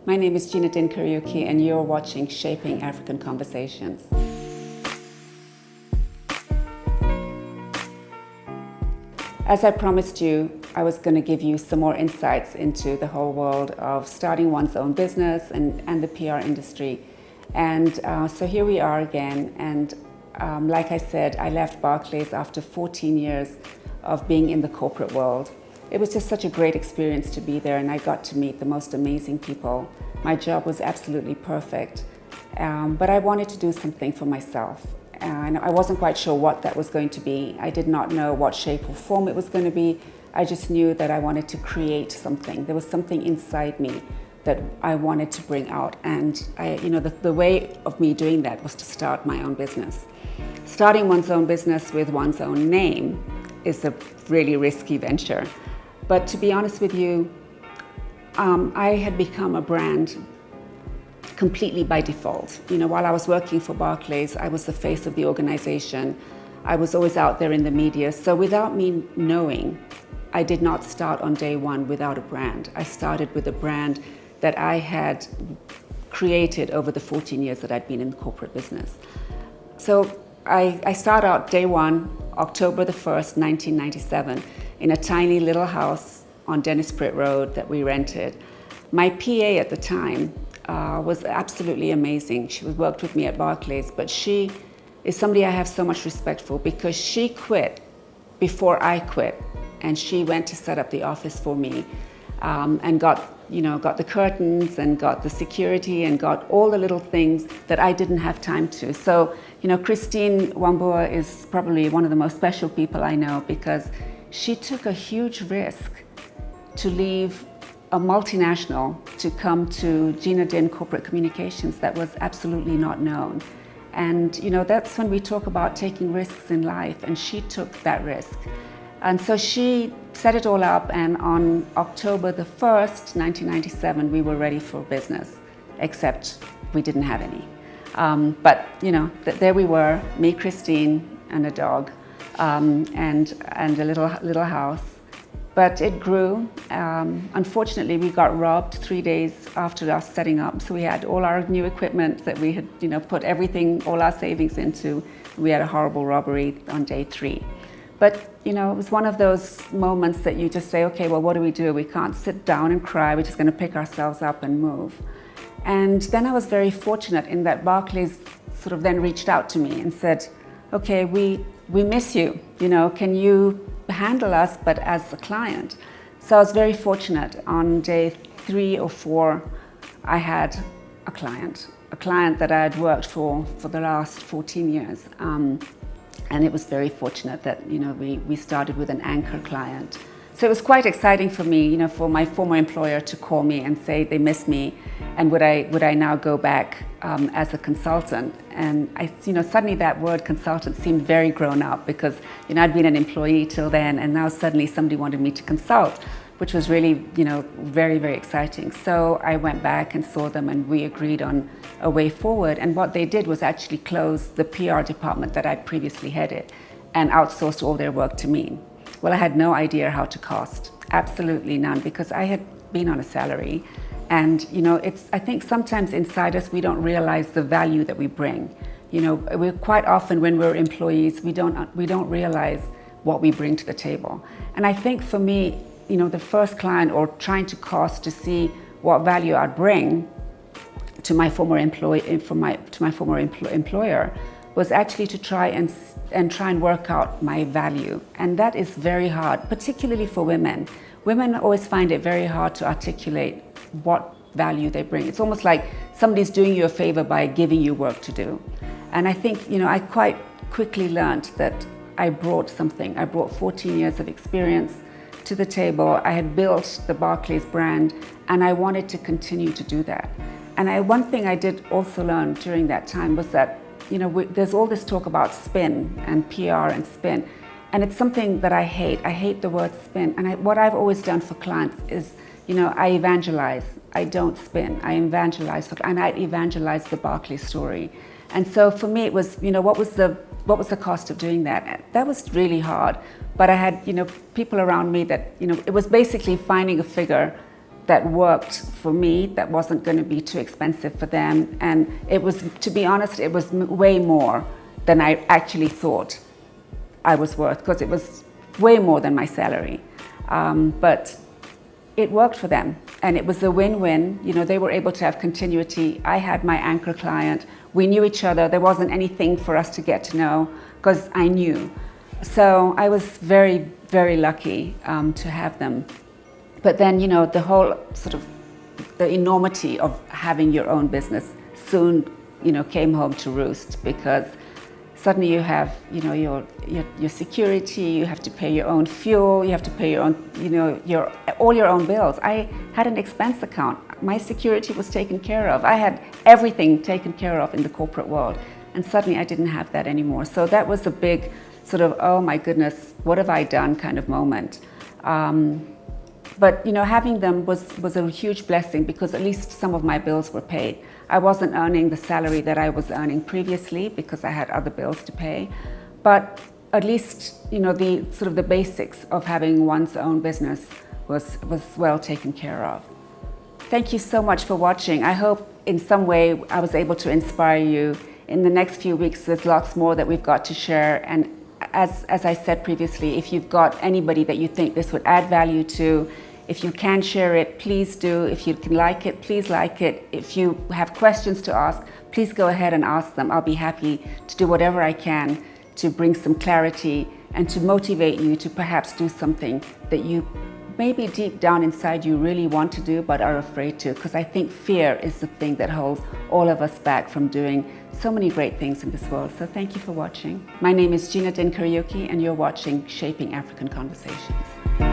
My name is Gina Din-Kariuki and you're watching Shaping African Conversations. As I promised you, I was going to give you some more insights into the whole world of starting one's own business and the PR industry. And so here we are again. And like I said, I left Barclays after 14 years of being in the corporate world. It was just such a great experience to be there, and I got to meet the most amazing people. My job was absolutely perfect, but I wanted to do something for myself. And I wasn't quite sure what that was going to be. I did not know what shape or form it was going to be. I just knew that I wanted to create something. There was something inside me that I wanted to bring out. And the way of me doing that was to start my own business. Starting one's own business with one's own name is a really risky venture. But to be honest with you, I had become a brand completely by default. While I was working for Barclays, I was the face of the organization. I was always out there in the media. So without me knowing, I did not start on day one without a brand. I started with a brand that I had created over the 14 years that I'd been in the corporate business. So I started out day one, October the 1st, 1997, in a tiny little house on Dennis Pritt Road that we rented. My PA at the time was absolutely amazing. She worked with me at Barclays, but she is somebody I have so much respect for because she quit before I quit, and she went to set up the office for me and got the curtains and got the security and got all the little things that I didn't have time to. So, Christine Wambua is probably one of the most special people I know because she took a huge risk to leave a multinational to come to Gina Din Corporate Communications that was absolutely not known. And that's when we talk about taking risks in life, and she took that risk. And so she set it all up, and on October the 1st, 1997, we were ready for business, except we didn't have any. But there we were, me, Christine, and a dog, and a little house. But it grew. Unfortunately, we got robbed 3 days after us setting up. So we had all our new equipment that we had, put everything, all our savings into. We had a horrible robbery on day 3. But, it was one of those moments that you just say, okay, well, what do? We can't sit down and cry. We're just going to pick ourselves up and move. And then I was very fortunate in that Barclays sort of then reached out to me and said, okay, we miss you. Can you handle us, but as a client? So I was very fortunate. On day 3 or 4, I had a client that I had worked for the last 14 years. And it was very fortunate that, we started with an anchor client. So it was quite exciting for me, for my former employer to call me and say they miss me, and would I now go back as a consultant? And suddenly that word consultant seemed very grown up because, I'd been an employee till then, and now suddenly somebody wanted me to consult, which was really, very, very exciting. So I went back and saw them, and we agreed on a way forward. And what they did was actually close the PR department that I'd previously headed and outsourced all their work to me. Well, I had no idea how to cost, absolutely none, because I had been on a salary. And, I think sometimes inside us, we don't realize the value that we bring. We're quite often when we're employees, we don't realize what we bring to the table. And I think for me, the first client, or trying to cost to see what value I'd bring to my former employer, was actually to try and work out my value. And that is very hard, particularly for women. Women always find it very hard to articulate what value they bring. It's almost like somebody's doing you a favor by giving you work to do. And I think, I quite quickly learned that I brought something. I brought 14 years of experience to the table. I had built the Barclays brand, and I wanted to continue to do that. And one thing I did also learn during that time was that, there's all this talk about spin and PR and spin, and it's something that I hate. I hate the word spin. And what I've always done for clients is, I evangelize. I don't spin. I evangelize, and I evangelize the Barclays story. And so for me, it was, what was the cost of doing that? That was really hard. But I had, people around me that, it was basically finding a figure that worked for me, that wasn't going to be too expensive for them. And it was, to be honest, it was way more than I actually thought I was worth, because it was way more than my salary. But it worked for them, and it was a win-win. You know, they were able to have continuity. I had my anchor client. We knew each other. There wasn't anything for us to get to know, because I knew. So I was very, very lucky to have them. But then, you know, the whole sort of the enormity of having your own business soon, you know, came home to roost, because suddenly you have, you know, your security, you have to pay your own fuel, you have to pay your own, you know, all your own bills. I had an expense account. My security was taken care of. I had everything taken care of in the corporate world, and suddenly I didn't have that anymore. So that was a big sort of, oh my goodness, what have I done kind of moment. But you know, having them was a huge blessing, because at least some of my bills were paid. I wasn't earning the salary that I was earning previously, because I had other bills to pay. But at least, you know, the sort of the basics of having one's own business was well taken care of. Thank you so much for watching. I hope in some way I was able to inspire you. In the next few weeks, there's lots more that we've got to share. And as I said previously, if you've got anybody that you think this would add value to, if you can share it, please do. If you can like it, please like it. If you have questions to ask, please go ahead and ask them. I'll be happy to do whatever I can to bring some clarity and to motivate you to perhaps do something that you maybe deep down inside you really want to do but are afraid to, because I think fear is the thing that holds all of us back from doing so many great things in this world. So thank you for watching. My name is Gina Din-Kariuki, and you're watching Shaping African Conversations.